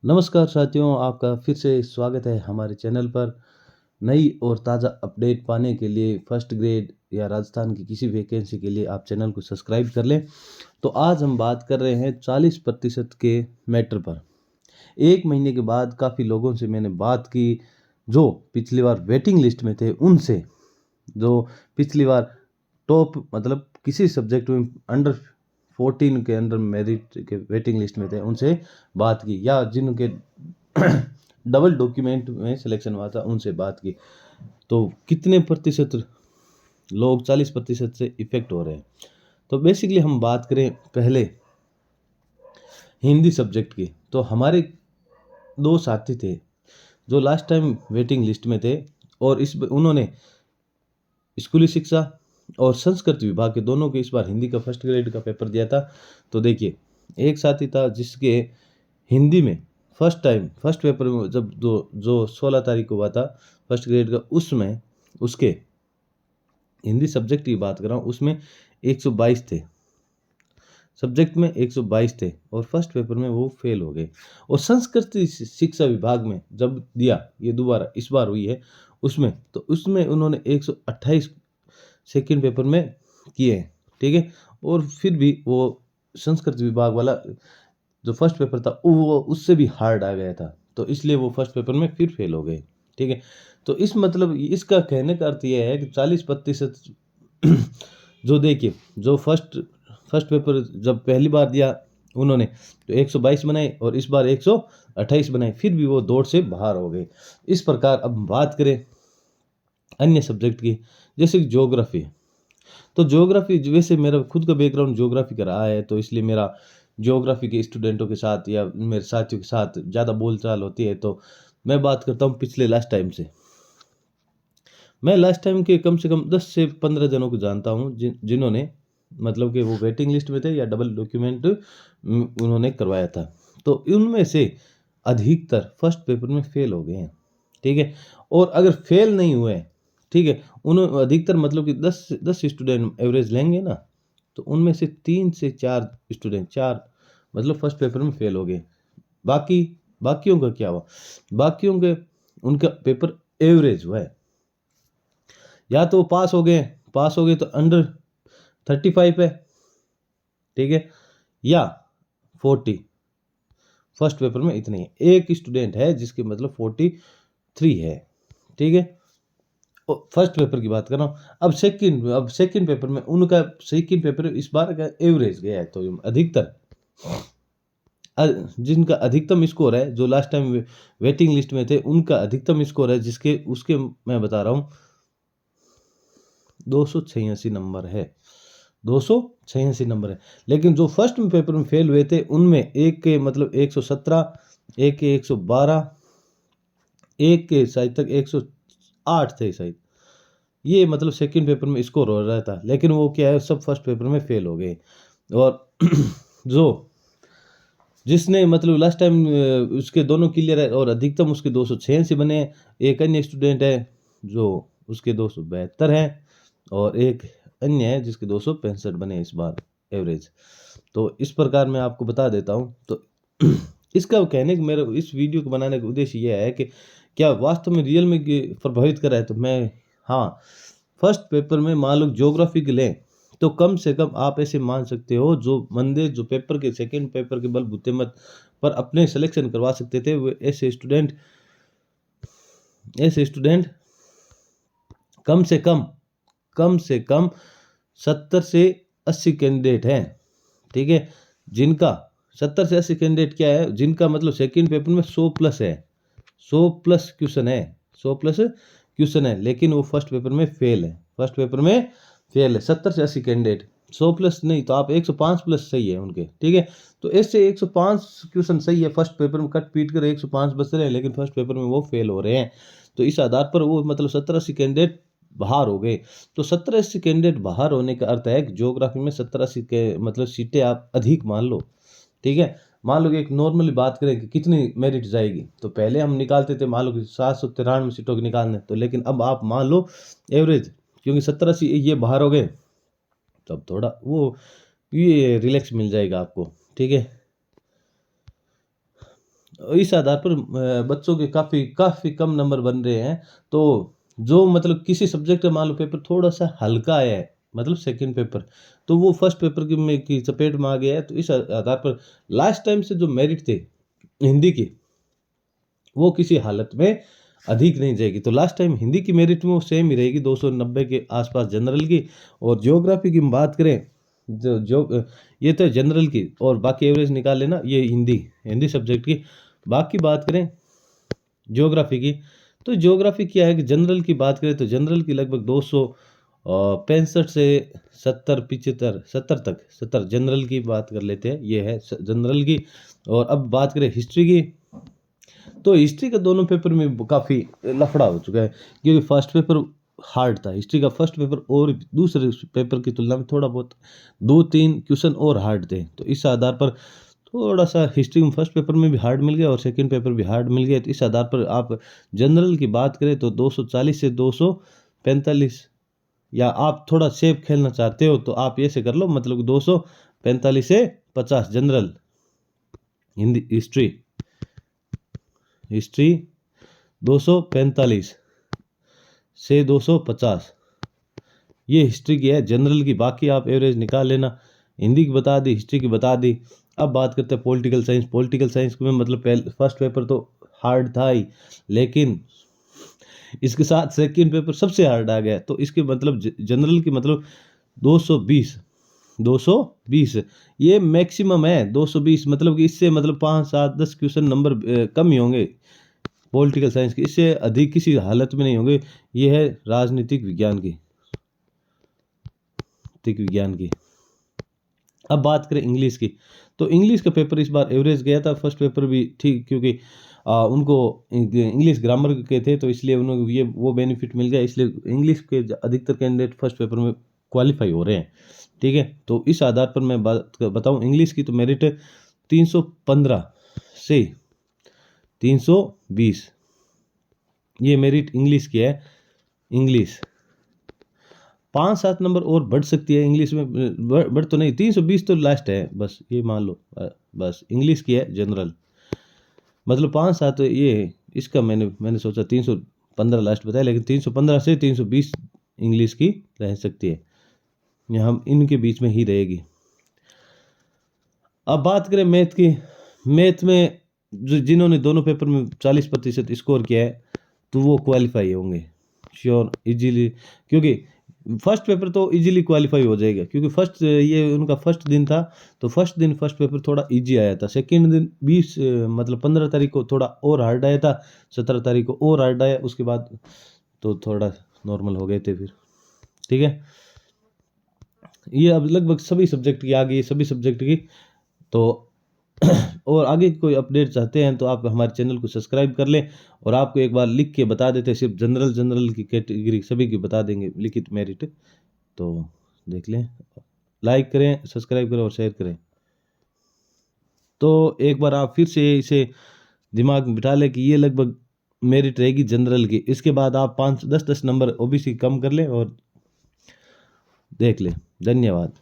नमस्कार साथियों, आपका फिर से स्वागत है हमारे चैनल पर। नई और ताज़ा अपडेट पाने के लिए फर्स्ट ग्रेड या राजस्थान की किसी वैकेंसी के लिए आप चैनल को सब्सक्राइब कर लें। तो आज हम बात कर रहे हैं 40% के मैटर पर। 1 महीने के बाद काफ़ी लोगों से मैंने बात की, जो पिछली बार वेटिंग लिस्ट में थे उनसे, जो पिछली बार टॉप मतलब किसी सब्जेक्ट में अंडर 14 के अंडर मेरिट के वेटिंग लिस्ट में थे उनसे बात की, या जिनके डबल डॉक्यूमेंट में सिलेक्शन हुआ था उनसे बात की। तो कितने प्रतिशत लोग 40% से इफेक्ट हो रहे हैं। तो बेसिकली हम बात करें पहले हिंदी सब्जेक्ट की, तो हमारे 2 साथी थे जो लास्ट टाइम वेटिंग लिस्ट में थे और उन्होंने स्कूली शिक्षा और संस्कृत विभाग के दोनों के इस बार हिंदी का फर्स्ट ग्रेड का पेपर दिया था। तो देखिए, एक साथी था जिसके हिंदी में फर्स्ट पेपर में जब जो 16 तारीख को हुआ था फर्स्ट ग्रेड का, उसमें उसके हिंदी सब्जेक्ट की बात कर रहा हूँ, उसमें 122 थे, सब्जेक्ट में 122 थे और फर्स्ट पेपर में वो फेल हो गए। और संस्कृत शिक्षा विभाग में जब दिया, ये दोबारा इस बार हुई है, उसमें उन्होंने 128 सेकंड पेपर में किए हैं, ठीक है। और फिर भी वो संस्कृत विभाग वाला जो फर्स्ट पेपर था वो उससे भी हार्ड आ गया था, तो इसलिए वो फर्स्ट पेपर में फिर फेल हो गए, ठीक है। तो इसका कहने का अर्थ ये है कि 40% जो देखिए, जो फर्स्ट पेपर जब पहली बार दिया उन्होंने तो 122 बनाए और इस बार 128 बनाए, फिर भी वो दौड़ से बाहर हो गए। इस प्रकार अब बात करें अन्य सब्जेक्ट की, जैसे कि ज्योग्राफी। तो ज्योग्राफी, वैसे मेरा खुद का बैकग्राउंड ज्योग्राफी का रहा है, तो इसलिए मेरा ज्योग्राफी के स्टूडेंटों के साथ या मेरे साथियों के साथ ज़्यादा बोलचाल होती है। तो मैं बात करता हूँ पिछले लास्ट टाइम से। मैं लास्ट टाइम के कम से कम 10 से 15 जनों को जानता हूँ जिन्होंने मतलब कि वो वेटिंग लिस्ट में थे या डबल डॉक्यूमेंट उन्होंने करवाया था। तो उनमें से अधिकतर फर्स्ट पेपर में फेल हो गए हैं, ठीक है। और अगर फेल नहीं हुए, ठीक है, उन्होंने अधिकतर मतलब कि 10 स्टूडेंट एवरेज लेंगे ना, तो उनमें से 3 से 4 स्टूडेंट, 4 मतलब फर्स्ट पेपर में फेल हो गए। बाकियों का क्या हुआ? बाकियों के उनका पेपर एवरेज हुआ है, या तो वो पास हो गए तो अंडर 35 है, ठीक है, या 40। फर्स्ट पेपर में इतनी है। एक स्टूडेंट है जिसके मतलब 43 है, ठीक है। फर्स्ट पेपर की बात कर रहा हूँ। अब सेकंड पेपर में उनका सेकंड पेपर इस बार का एवरेज गया है, तो अधिकतर जिनका अधिकतम स्कोर है, जो लास्ट टाइम वेटिंग लिस्ट में थे उनका अधिकतम स्कोर है, जिसके उसके मैं बता रहा हूँ 286 नंबर है, 286 नंबर है। लेकिन जो फर्स्ट पेपर में फेल हुए थे उनमें एक के मतलब 117, एक के 112, एक के शायद तक 108 थे शायद। ये मतलब सेकंड पेपर में स्कोर हो रहा था, लेकिन वो क्या है, सब फर्स्ट पेपर में फेल हो गए। और जो जिसने मतलब लास्ट टाइम उसके दोनों क्लियर है और अधिकतम उसके 286 बने। एक अन्य स्टूडेंट है जो उसके 272 हैं और एक अन्य है जिसके 265 बने इस बार एवरेज। तो इस प्रकार मैं आपको बता देता हूँ। तो इसका कहने का मेरा इस वीडियो को बनाने का उद्देश्य यह है कि क्या वास्तव में रियल में प्रभावित कर रहा है। तो मैं, हाँ, फर्स्ट पेपर में मान लो ज्योग्राफी के लें तो कम से कम आप ऐसे मान सकते हो, जो बंदे जो पेपर के सेकंड पेपर के बलबूते मत पर अपने सिलेक्शन करवा सकते थे, वो ऐसे स्टूडेंट कम से कम 70 से 80 कैंडिडेट हैं, ठीक है। जिनका 70 से 80 कैंडिडेट क्या है, जिनका मतलब सेकंड पेपर में 100 प्लस है, 100 प्लस क्वेश्चन है, 100 प्लस क्वेश्चन है, लेकिन वो फर्स्ट पेपर में फेल है। 70 से 80 कैंडिडेट, 100 प्लस नहीं तो आप 105 प्लस सही है उनके, ठीक है। तो ऐसे 105 क्वेश्चन सही है, फर्स्ट पेपर में कट पीट कर 105 बच रहे हैं, लेकिन फर्स्ट पेपर में वो फेल हो रहे हैं। तो इस आधार पर वो मतलब 70-80 कैंडिडेट बाहर हो गए। तो 70-80 कैंडिडेट बाहर होने का अर्थ है कि ज्योग्राफी में 70-80 के मतलब सीटें आप अधिक मान लो, ठीक है। मान लो कि एक नॉर्मली बात करें कि कितनी मेरिट जाएगी, तो पहले हम निकालते थे मान लो कि 793 सीटों की निकालने, तो लेकिन अब आप मान लो एवरेज, क्योंकि 70-80 ये बाहर हो गए, तो अब थोड़ा वो ये रिलैक्स मिल जाएगा आपको, ठीक है। इस आधार पर बच्चों के काफ़ी कम नंबर बन रहे हैं। तो जो मतलब किसी सब्जेक्ट का मान लो पेपर थोड़ा-सा हल्का आया है, मतलब सेकंड पेपर, तो वो फर्स्ट पेपर की चपेट में आ गया है। तो इस आधार पर लास्ट टाइम से जो मेरिट थे हिंदी की, वो किसी हालत में अधिक नहीं जाएगी। तो लास्ट टाइम हिंदी की मेरिट में वो सेम ही रहेगी 290 के आसपास जनरल की। और ज्योग्राफी की हम बात करें, जो जो ये तो जनरल की, और बाकी एवरेज निकाल लेना ये हिंदी सब्जेक्ट की। बाकी बात करें ज्योग्राफी की, तो ज्योग्राफी क्या है कि जनरल की बात करें तो जनरल की लगभग 265 से 70 तक, 70 जनरल की बात कर लेते हैं, ये है जनरल की। और अब बात करें हिस्ट्री की, तो हिस्ट्री का दोनों पेपर में काफ़ी लफड़ा हो चुका है, क्योंकि फर्स्ट पेपर हार्ड था हिस्ट्री का फर्स्ट पेपर, और दूसरे पेपर की तुलना में थोड़ा बहुत 2-3 क्वेश्चन और हार्ड थे। तो इस आधार पर थोड़ा सा हिस्ट्री में फर्स्ट पेपर में भी हार्ड मिल गया और सेकंड पेपर भी हार्ड मिल गया। तो इस आधार पर आप जनरल की बात करें तो 240 से 245, या आप थोड़ा सेफ खेलना चाहते हो तो आप ऐसे कर लो, मतलब 245 से 50 जनरल हिंदी हिस्ट्री 245 से 250, ये हिस्ट्री की है जनरल की। बाकी आप एवरेज निकाल लेना। हिंदी की बता दी, हिस्ट्री की बता दी। अब बात करते हैं पॉलिटिकल साइंस में, मतलब फर्स्ट पेपर तो हार्ड था ही, लेकिन इसके साथ सेकंड पेपर सबसे हार्ड आ गया। तो इसके मतलब जनरल की मतलब 220 ये मैक्सिमम है। 220 मतलब कि इससे मतलब 5-7-10 क्वेश्चन नंबर कम ही होंगे पॉलिटिकल साइंस के, इससे अधिक किसी हालत में नहीं होंगे। ये है राजनीतिक विज्ञान की। अब बात करें इंग्लिश की, तो इंग्लिश का पेपर इस बार एवरेज गया था। फर्स्ट पेपर भी ठीक, क्योंकि उनको इंग्लिश ग्रामर के थे, तो इसलिए उन्होंने ये वो बेनिफिट मिल गया, इसलिए इंग्लिश के अधिकतर कैंडिडेट फर्स्ट पेपर में क्वालिफाई हो रहे हैं। ठीक है, तो इस आधार पर मैं बात बताऊं इंग्लिश की, तो मेरिट 315 से 320, ये मेरिट इंग्लिश की है। इंग्लिश 5-7 नंबर और बढ़ सकती है इंग्लिश में, बढ़ तो नहीं, 320 तो लास्ट है, बस ये मान लो। बस इंग्लिश की है जनरल, मतलब 5-7 ये इसका मैंने सोचा 315 लास्ट बताया, लेकिन 315 से 320 इंग्लिश की रह सकती है, यहाँ हम इनके बीच में ही रहेगी। अब बात करें मैथ की, मैथ में जिन्होंने दोनों पेपर में 40% स्कोर किया है, तो वो क्वालिफाई होंगे श्योर इजीली, क्योंकि फर्स्ट पेपर तो इजीली क्वालिफाई हो जाएगा, क्योंकि ये उनका फर्स्ट दिन था। तो फर्स्ट पेपर थोड़ा इजी आया था। सेकंड दिन 15 तारीख को थोड़ा और हार्ड आया था, 17 तारीख को और हार्ड आया, उसके बाद तो थोड़ा नॉर्मल हो गए थे फिर। ठीक है, ये अब लगभग सभी सब्जेक्ट की आ गई, सभी सब्जेक्ट की। तो और आगे कोई अपडेट चाहते हैं तो आप हमारे चैनल को सब्सक्राइब कर लें, और आपको एक बार लिख के बता देते हैं, सिर्फ जनरल की कैटेगरी सभी की बता देंगे लिखित मेरिट। तो देख लें, लाइक करें, सब्सक्राइब करें और शेयर करें। तो एक बार आप फिर से इसे दिमाग में बिठा लें कि ये लगभग मेरिट रहेगी जनरल की। इसके बाद आप 5-10 नंबर ओबीसी कम कर लें और देख लें। धन्यवाद।